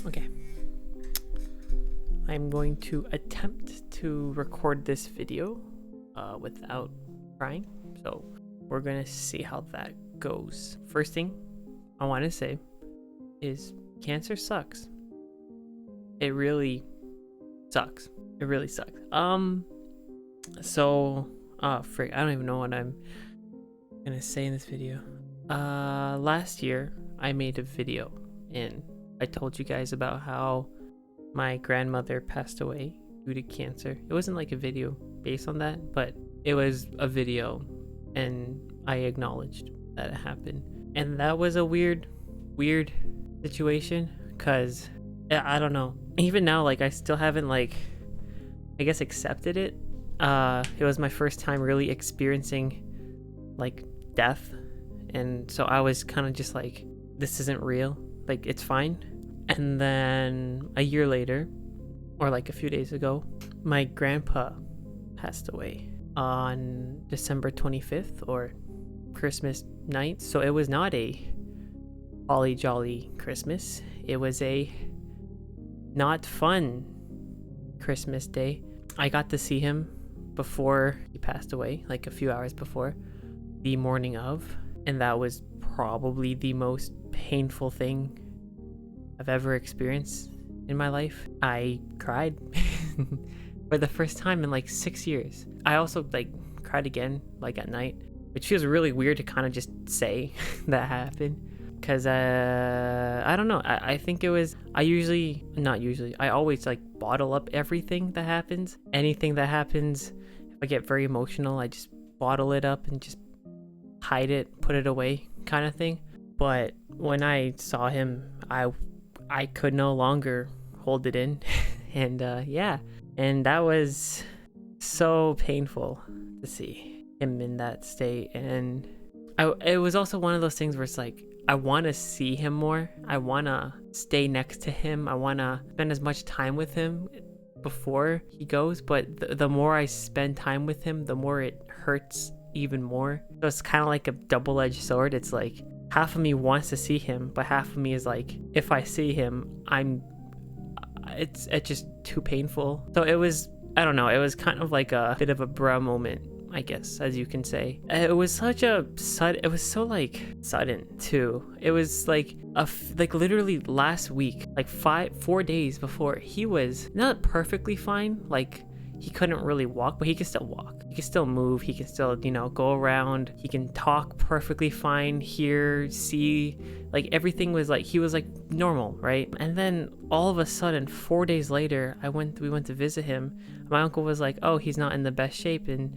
Okay. I'm going to attempt to record this video without crying. So we're going to see how that goes. First thing I want to say is cancer sucks. It really sucks. It really sucks. Frick, I don't even know what I'm going to say in this video. Last year I made a video and I told you guys about how my grandmother passed away due to cancer. It wasn't like a video based on that, but it was a video and I acknowledged that it happened. And that was a weird situation because I don't know. Even now, like, I still haven't, like, I guess accepted it. It was my first time really experiencing like death. And so I was kind of just like, this isn't real. Like, it's fine. And then a year later, or like a few days ago, my grandpa passed away on December 25th or Christmas night. So it was not a holly jolly Christmas. It was a not fun Christmas day. I got to see him before he passed away, like a few hours before, the morning of. And that was probably the most painful thing I've ever experienced in my life. I cried for the first time in like 6 years. I also like cried again like at night, which feels really weird to kind of just say that happened because I don't know. I think it was, I always like bottle up everything that happens. Anything that happens, if I get very emotional, I just bottle it up and just hide it, put it away kind of thing. But when I saw him, I could no longer hold it in. And and that was so painful to see him in that state. And it was also one of those things where it's like, I want to see him more. I want to stay next to him. I want to spend as much time with him before he goes. But the more I spend time with him, the more it hurts even more. So it's kind of like a double-edged sword. It's like half of me wants to see him, but half of me is like, if I see him, it's just too painful. So it was, I don't know, it was kind of like a bit of a bruh moment, I guess, as you can say. It was such a it was so like sudden too. It was like like literally last week, like 4 days before, he was not perfectly fine. Like, he couldn't really walk, but he can still walk. He can still move. He can still, go around. He can talk perfectly fine, hear, see. Like, everything was like, he was like normal, right? And then all of a sudden, 4 days later, we went to visit him. My uncle was like, oh, he's not in the best shape and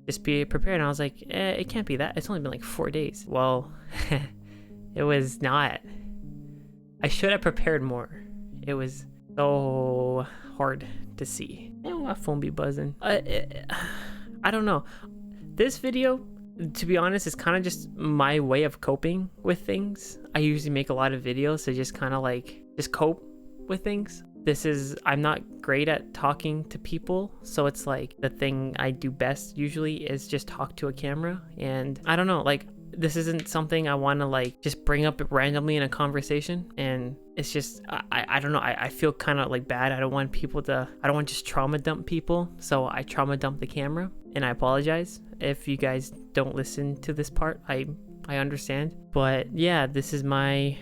just be prepared. And I was like, it can't be that. It's only been like 4 days. Well, it was not. I should have prepared more. It was so hard to see. And my phone be buzzing. I don't know. This video, to be honest, is kind of just my way of coping with things. I usually make a lot of videos to just kind of like just cope with things. I'm not great at talking to people, so it's like the thing I do best usually is just talk to a camera. And I don't know, like, this isn't something I want to like just bring up randomly in a conversation. And it's just, I don't know, I feel kind of like bad. I don't want just trauma dump people. So I trauma dump the camera, and I apologize if you guys don't listen to this part. I understand. But yeah, this is my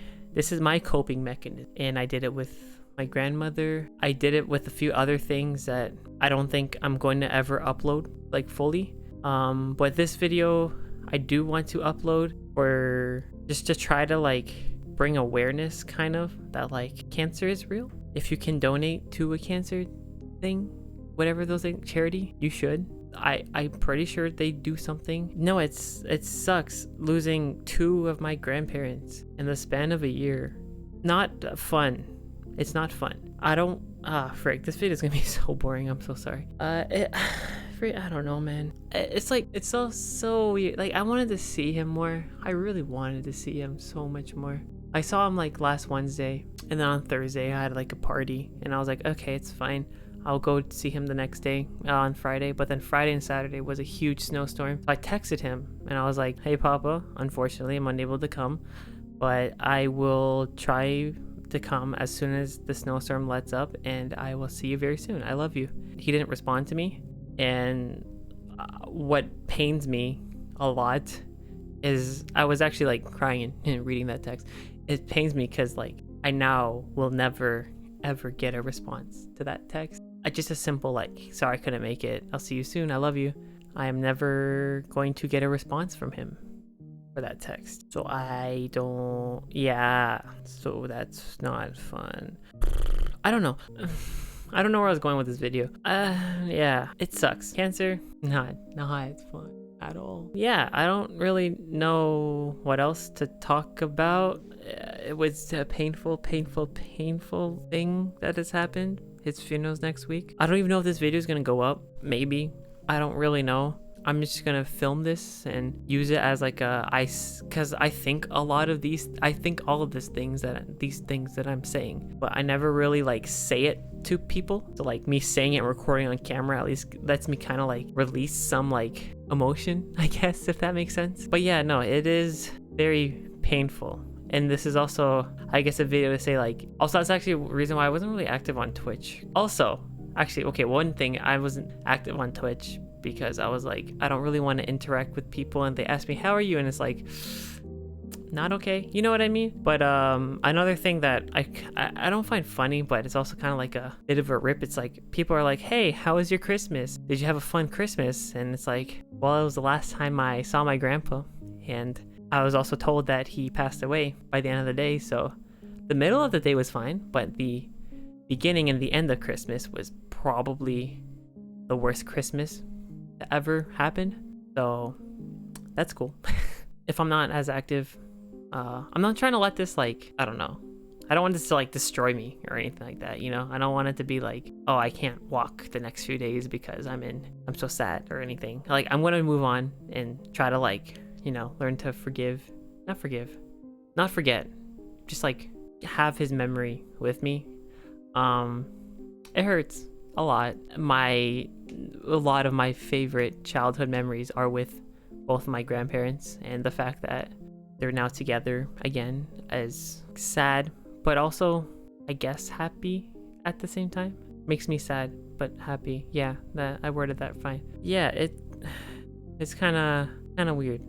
coping mechanism. And I did it with my grandmother. I did it with a few other things that I don't think I'm going to ever upload like fully. But this video I do want to upload, or just to try to like bring awareness kind of that like cancer is real. If you can donate to a cancer thing, whatever those things, charity, you should. I'm pretty sure they do something. No, it sucks losing 2 of my grandparents in the span of a year. Not fun. It's not fun. I don't frick, this video is gonna be so boring. I'm so sorry. I don't know, man. It's like, it's so weird. Like, I wanted to see him more. I really wanted to see him so much more. I saw him like last Wednesday, and then on Thursday I had like a party, and I was like, okay, it's fine. I'll go see him the next day on Friday. But then Friday and Saturday was a huge snowstorm. So I texted him and I was like, hey, Papa, unfortunately I'm unable to come, but I will try to come as soon as the snowstorm lets up, and I will see you very soon. I love you. He didn't respond to me, and what pains me a lot is I was actually like crying and reading that text. It pains me because like I now will never ever get a response to that text. Just a simple like, sorry I couldn't make it. I'll see you soon. I love you. I am never going to get a response from him for that text. So I don't, yeah, so that's not fun. I don't know. I don't know where I was going with this video. Yeah, it sucks. Cancer, not fun at all. Yeah, I don't really know what else to talk about. It was a painful thing that has happened. His funeral's next week. I don't even know if this video is gonna go up. Maybe. I don't really know. I'm just gonna film this and use it as like because I think all of these things that I'm saying, but I never really like say it to people. So like me saying it and recording on camera at least lets me kind of like release some like emotion, I guess, if that makes sense. But yeah, no, it is very painful. And this is also, I guess, a video to say like, also that's actually a reason why I wasn't really active on Twitch. Also, actually, okay, one thing, I wasn't active on Twitch because I was like, I don't really want to interact with people, and they asked me, how are you? And it's like, not okay, you know what I mean? But another thing that I don't find funny, but it's also kind of like a bit of a rip. It's like people are like, hey, how was your Christmas? Did you have a fun Christmas? And it's like, well, it was the last time I saw my grandpa, and I was also told that he passed away by the end of the day. So the middle of the day was fine, but the beginning and the end of Christmas was probably the worst Christmas that ever happened. So that's cool. If I'm not as active, I'm not trying to let this like, I don't know, I don't want this to like destroy me or anything like that, you know? I don't want it to be like, oh, I can't walk the next few days because I'm so sad or anything. Like, I'm gonna move on and try to like, you know, learn to not forget, just like have his memory with me. It hurts a lot. A lot of my favorite childhood memories are with both my grandparents, and the fact that they're now together again is sad, but also, I guess, happy at the same time. Makes me sad, but happy. Yeah, that I worded that fine. Yeah, it's kind of weird.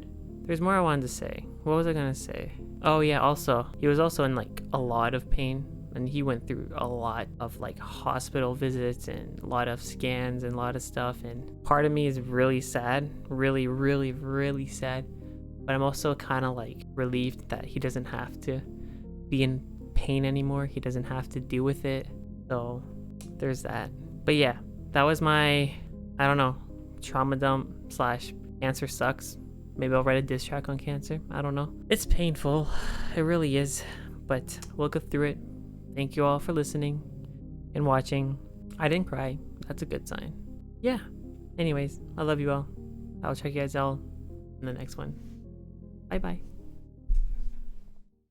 There's more I wanted to say. What was I gonna say? Oh yeah, also, he was also in like a lot of pain, and he went through a lot of like hospital visits and a lot of scans and a lot of stuff, and part of me is really sad, really sad, but I'm also kind of like relieved that he doesn't have to be in pain anymore. He doesn't have to deal with it. So there's that. But yeah, that was my, I don't know, trauma dump / cancer sucks. Maybe I'll write a diss track on cancer. I don't know. It's painful. It really is. But we'll go through it. Thank you all for listening and watching. I didn't cry. That's a good sign. Yeah. Anyways, I love you all. I'll check you guys out in the next one. Bye bye.